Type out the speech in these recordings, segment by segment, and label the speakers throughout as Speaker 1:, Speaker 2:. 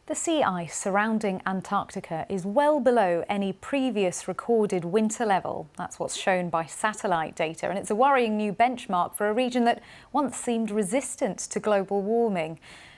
Speaker 1: The sea ice surrounding Antarctica is well below any previous recorded winter level. That's what's shown by satellite data, and it's a worrying new benchmark for a region that once seemed resistant to global warming.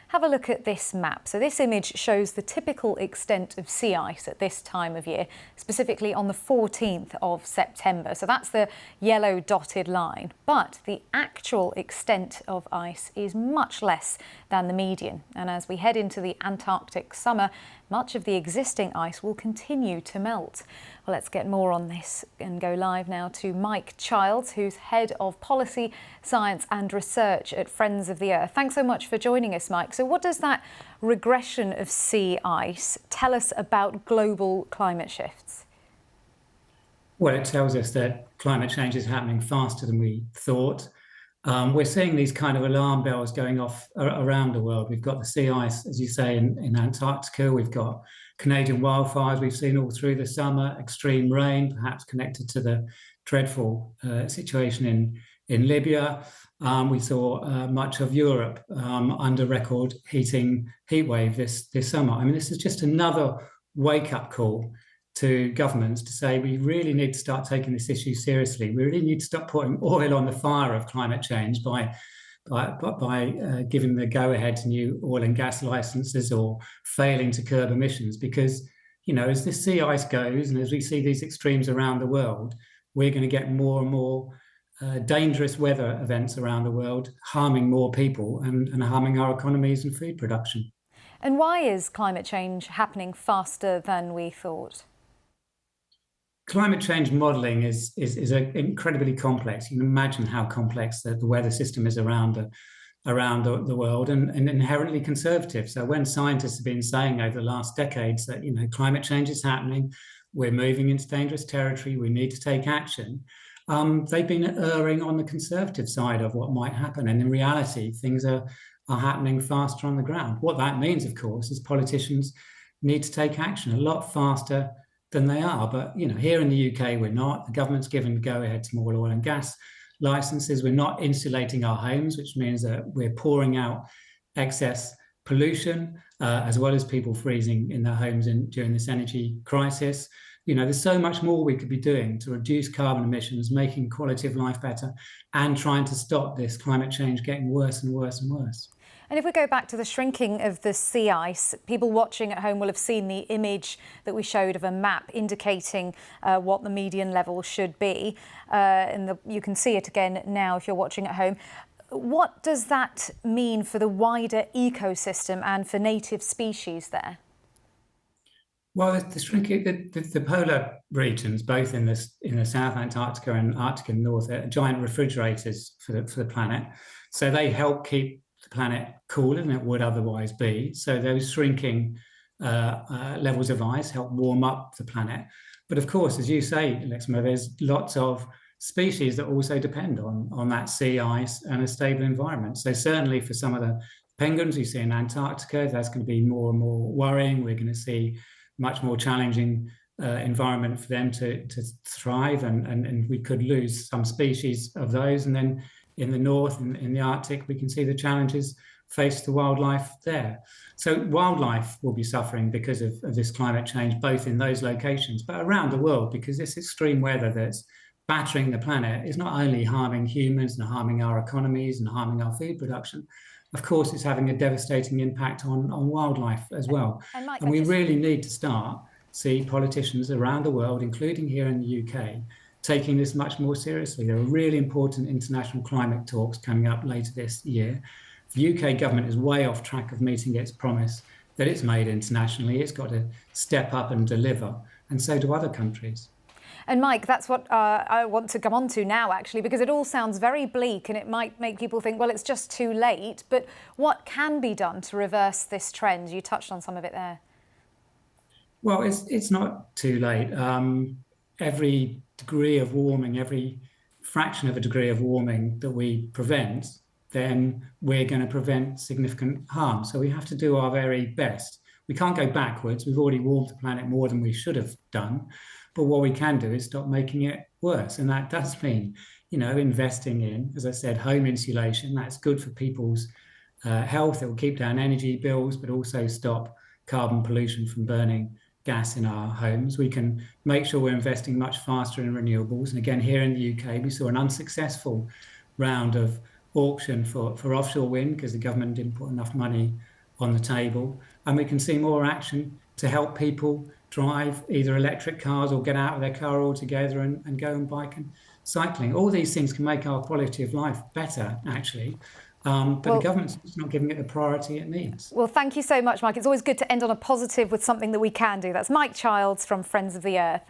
Speaker 1: Have a look at this map. So this image shows the typical extent of sea ice at this time of year, specifically on the 14th of September. So that's the yellow dotted line. But the actual extent of ice is much less than the median. And as we head into the Antarctic summer, much of the existing ice will continue to melt. Well, let's get more on this and go live now to Mike Childs, who's Head of Policy, Science and Research at Friends of the Earth. Thanks so much for joining us, Mike. So what does that regression of sea ice tell us about global climate shifts?
Speaker 2: Well, it tells us that climate change is happening faster than we thought. We're seeing these kind of alarm bells going off around the world. We've got the sea ice, as you say, in Antarctica. We've got Canadian wildfires we've seen all through the summer, extreme rain, perhaps connected to the dreadful situation in Libya. We saw much of Europe under record heat wave this summer. I mean, this is just another wake-up call to governments to say we really need to start taking this issue seriously. We really need to stop putting oil on the fire of climate change by giving the go-ahead to new oil and gas licenses or failing to curb emissions. Because, you know, as this sea ice goes and as we see these extremes around the world, we're going to get more and more dangerous weather events around the world, harming more people and harming our economies and food production.
Speaker 1: And why is climate change happening faster than we thought?
Speaker 2: Climate change modelling is incredibly complex. You can imagine how complex the weather system is around the world and inherently conservative. So when scientists have been saying over the last decades that, you know, climate change is happening, we're moving into dangerous territory, we need to take action, they've been erring on the conservative side of what might happen. And in reality, things are happening faster on the ground. What that means, of course, is politicians need to take action a lot faster than they are. But, you know, here in the UK, we're not. The government's given go-ahead to more oil and gas licenses. We're not insulating our homes, which means that we're pouring out excess pollution, as well as people freezing in their homes during this energy crisis. You know, there's so much more we could be doing to reduce carbon emissions, making quality of life better, and trying to stop this climate change getting worse and worse and worse.
Speaker 1: And if we go back to the shrinking of the sea ice, people watching at home will have seen the image that we showed of a map indicating what the median level should be. You can see it again now if you're watching at home. What does that mean for the wider ecosystem and for native species there?
Speaker 2: Well, the shrinking, the polar regions, both in the South Antarctica and Arctic and North, are giant refrigerators for the planet. So they help keep the planet cooler than it would otherwise be. So those shrinking levels of ice help warm up the planet. But of course, as you say, Lexma, there's lots of species that also depend on that sea ice and a stable environment. So certainly for some of the penguins we see in Antarctica, that's going to be more and more worrying. We're going to see much more challenging environment for them to thrive, and we could lose some species of those. And then in the north, in the Arctic, we can see the challenges faced to wildlife there. So wildlife will be suffering because of this climate change, both in those locations, but around the world, because this extreme weather that's battering the planet is not only harming humans and harming our economies and harming our food production, of course, it's having a devastating impact on wildlife as well. And Mike, we really need to see politicians around the world, including here in the UK, taking this much more seriously. There are really important international climate talks coming up later this year. The UK government is way off track of meeting its promise that it's made internationally. It's got to step up and deliver, and so do other countries.
Speaker 1: And Mike, that's what I want to come on to now, actually, because it all sounds very bleak and it might make people think, well, it's just too late. But what can be done to reverse this trend? You touched on some of it there.
Speaker 2: Well, it's not too late. Every degree of warming, every fraction of a degree of warming that we prevent, then we're going to prevent significant harm. So we have to do our very best. We can't go backwards. We've already warmed the planet more than we should have done. But what we can do is stop making it worse. And that does mean, you know, investing in, as I said, home insulation. That's good for people's health. It will keep down energy bills, but also stop carbon pollution from burning gas in our homes. We can make sure we're investing much faster in renewables. And again, here in the UK, we saw an unsuccessful round of auction for offshore wind because the government didn't put enough money on the table. And we can see more action to help people drive either electric cars or get out of their car altogether and go and bike and cycling. All these things can make our quality of life better, actually. But the government's just not giving it the priority it needs.
Speaker 1: Well, thank you so much, Mike. It's always good to end on a positive with something that we can do. That's Mike Childs from Friends of the Earth.